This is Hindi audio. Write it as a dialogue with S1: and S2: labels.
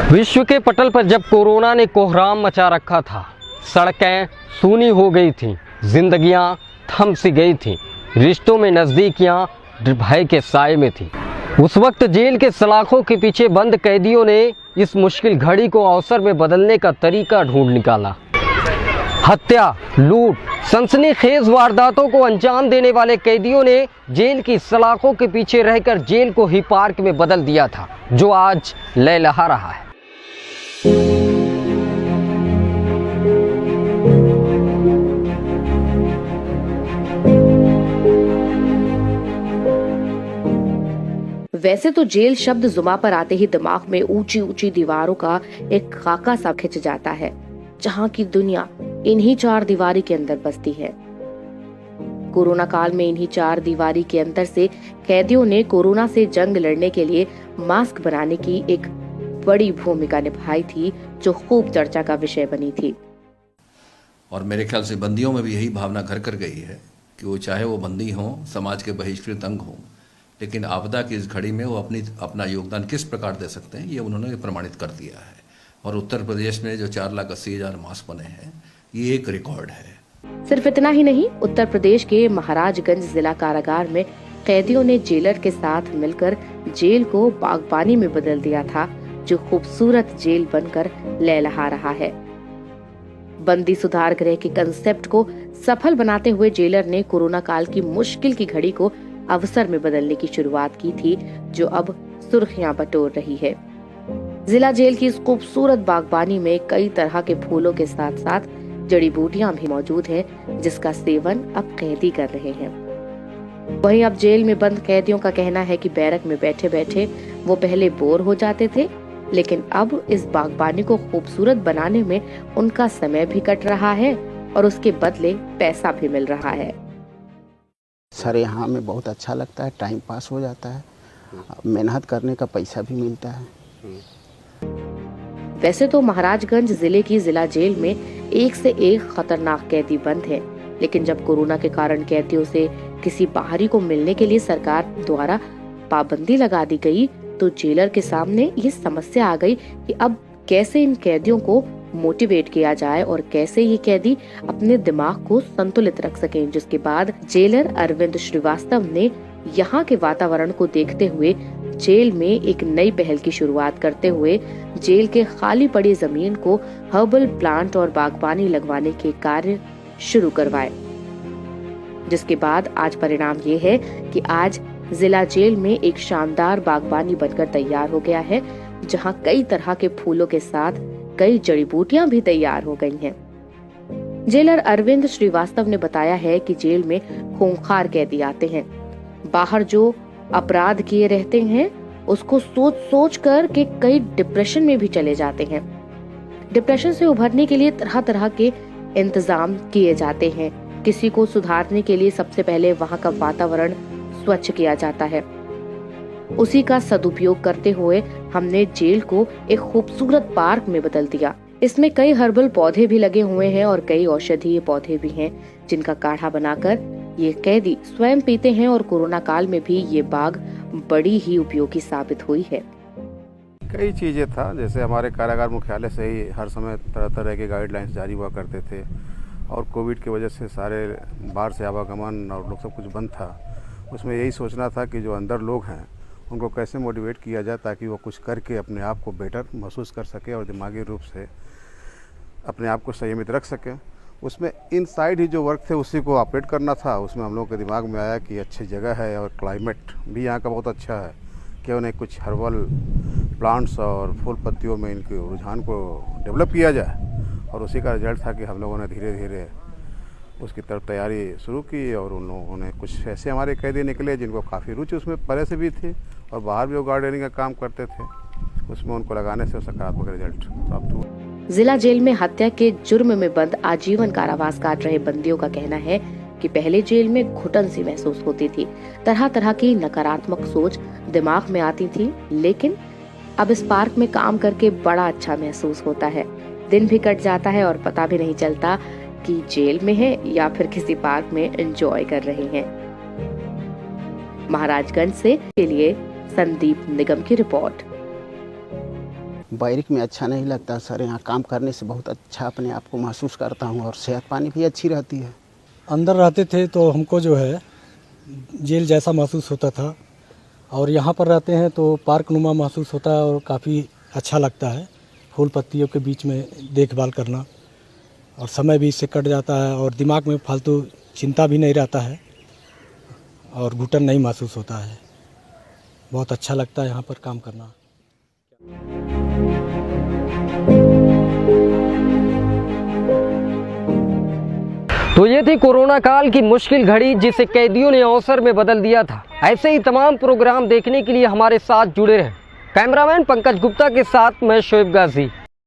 S1: विश्व के पटल पर जब कोरोना ने कोहराम मचा रखा था, सड़कें सूनी हो गई थीं, जिंदगियां थम सी गई थीं, रिश्तों में नज़दीकियां भय के साए में थीं। उस वक्त जेल के सलाखों के पीछे बंद कैदियों ने इस मुश्किल घड़ी को अवसर में बदलने का तरीका ढूंढ निकाला। हत्या, लूट, सनसनीखेज वारदातों को अंजाम देने वाले कैदियों ने जेल की सलाखों के पीछे रहकर जेल को ही पार्क में बदल दिया था, जो आज लहलहा रहा है।
S2: वैसे तो जेल शब्द जुबान पर आते ही दिमाग में ऊंची ऊंची दीवारों का एक खाका सा खिंच जाता है, जहां की दुनिया इन्हीं चार दीवारी के अंदर बसती है। कोरोना काल में इन्हीं चार दीवारी के अंदर से कैदियों ने कोरोना से जंग लड़ने के लिए मास्क बनाने की एक बड़ी भूमिका निभाई थी, जो खूब चर्चा का विषय बनी थी।
S3: और मेरे ख्याल से बंदियों में भी यही भावना घर कर गई है कि वो चाहे वो बंदी हों, समाज के बहिष्कृत अंग हों, लेकिन आपदा की इस घड़ी में वो अपना योगदान किस प्रकार दे सकते हैं, ये उन्होंने प्रमाणित कर दिया है। और उत्तर प्रदेश में जो 4,80,000 मास्क बने हैं, ये एक रिकॉर्ड है।
S2: सिर्फ इतना ही नहीं, उत्तर प्रदेश के महाराजगंज जिला कारागार में कैदियों ने जेलर के साथ मिलकर जेल को बागबानी में बदल दिया था, जो खूबसूरत जेल बनकर लहलहा रहा है। बंदी सुधार गृह के कंसेप्ट को सफल बनाते हुए जेलर ने कोरोना काल की मुश्किल की घड़ी को अवसर में बदलने की शुरुआत की थी, जो अब सुर्खियां बटोर रही है। जिला जेल की इस खूबसूरत बागबानी में कई तरह के फूलों के साथ साथ जड़ी बूटियां भी मौजूद हैं, जिसका सेवन अब कैदी कर रहे हैं। वहीं अब जेल में बंद कैदियों का कहना है कि बैरक में बैठे बैठे वो पहले बोर हो जाते थे, लेकिन अब इस बागबानी को खूबसूरत बनाने में उनका समय भी कट रहा है और उसके बदले पैसा भी मिल रहा है।
S4: सर, यहाँ में बहुत अच्छा लगता है, टाइम पास हो जाता है, मेहनत करने का पैसा भी मिलता है।
S2: वैसे तो महाराजगंज जिले की जिला जेल में एक से एक खतरनाक कैदी बंद है, लेकिन जब कोरोना के कारण कैदियों से किसी बाहरी को मिलने के लिए सरकार द्वारा पाबंदी लगा दी गई, तो जेलर के सामने ये समस्या आ गई कि अब कैसे इन कैदियों को मोटिवेट किया जाए और कैसे ये कैदी अपने दिमाग को संतुलित रख सकें। जिसके बाद जेलर अरविंद श्रीवास्तव ने यहाँ के वातावरण को देखते हुए जेल में एक नई पहल की शुरुआत करते हुए जेल के खाली पड़ी जमीन को हर्बल प्लांट और बागबानी लगवाने के कार्य शुरू करवाए, जिसके बाद आज परिणाम ये है कि आज जिला जेल में एक शानदार बागबानी बनकर तैयार हो गया है, जहां कई तरह के फूलों के साथ कई जड़ी बूटियां भी तैयार हो गई हैं। जेलर अरविंद श्रीवास्तव ने बताया है कि जेल में खूंखार कैदी आते हैं, बाहर जो अपराध किए रहते हैं उसको सोच सोच कर के कई डिप्रेशन में भी चले जाते हैं। डिप्रेशन से उभरने के लिए तरह तरह के इंतजाम किए जाते हैं। किसी को सुधारने के लिए सबसे पहले वहां का वातावरण स्वच्छ किया जाता है। उसी का सदुपयोग करते हुए हमने जेल को एक खूबसूरत पार्क में बदल दिया। इसमें कई हर्बल पौधे भी लगे हुए हैं और कई औषधीय पौधे भी हैं, जिनका काढ़ा बनाकर ये कैदी स्वयं पीते हैं और कोरोना काल में भी ये बाग बड़ी ही उपयोगी साबित हुई है।
S5: कई चीज़ें था, जैसे हमारे कारागार मुख्यालय से ही हर समय तरह तरह के गाइडलाइंस जारी हुआ करते थे, और कोविड की वजह से सारे बाहर से आवागमन और लोग सब कुछ बंद था। उसमें यही सोचना था कि जो अंदर लोग हैं उनको कैसे मोटिवेट किया जाए ताकि वो कुछ करके अपने आप को बेटर महसूस कर सके और दिमागी रूप से अपने आप को संयमित रख सके। उसमें इनसाइड ही जो वर्क थे उसी को ऑपरेट करना था। उसमें हम लोगों के दिमाग में आया कि अच्छी जगह है और क्लाइमेट भी यहाँ का बहुत अच्छा है, क्यों नहीं कुछ हर्बल प्लांट्स और फूल पत्तियों में इनके रुझान को डेवलप किया जाए। और उसी का रिजल्ट था कि हम लोगों ने धीरे धीरे उसकी तरफ तैयारी शुरू की, और उन लोगों ने कुछ ऐसे हमारे कैदी निकले जिनको काफ़ी रुचि उसमें पहले से भी थी और बाहर भी वो गार्डनिंग का काम करते थे। उसमें उनको लगाने से सकारात्मक रिजल्ट प्राप्त हुआ।
S2: जिला जेल में हत्या के जुर्म में बंद आजीवन कारावास काट रहे बंदियों का कहना है कि पहले जेल में घुटन सी महसूस होती थी, तरह तरह की नकारात्मक सोच दिमाग में आती थी, लेकिन अब इस पार्क में काम करके बड़ा अच्छा महसूस होता है। दिन भी कट जाता है और पता भी नहीं चलता कि जेल में है या फिर किसी पार्क में एंजॉय कर रहे हैं। महाराजगंज से के लिए संदीप निगम की रिपोर्ट।
S4: बैरिक में अच्छा नहीं लगता सर। यहाँ काम करने से बहुत अच्छा अपने आप को महसूस करता हूँ और सेहत पानी भी अच्छी रहती है।
S6: अंदर रहते थे तो हमको जो है जेल जैसा महसूस होता था, और यहाँ पर रहते हैं तो पार्क नुमा महसूस होता है और काफ़ी अच्छा लगता है। फूल पत्तियों के बीच में देखभाल करना और समय भी इससे कट जाता है और दिमाग में फालतू चिंता भी नहीं रहता है और घुटन नहीं महसूस होता है। बहुत अच्छा लगता है यहाँ पर काम करना।
S1: तो ये थी कोरोना काल की मुश्किल घड़ी जिसे कैदियों ने अवसर में बदल दिया था। ऐसे ही तमाम प्रोग्राम देखने के लिए हमारे साथ जुड़े रहें। कैमरामैन पंकज गुप्ता के साथ मैं शोएब गाजी।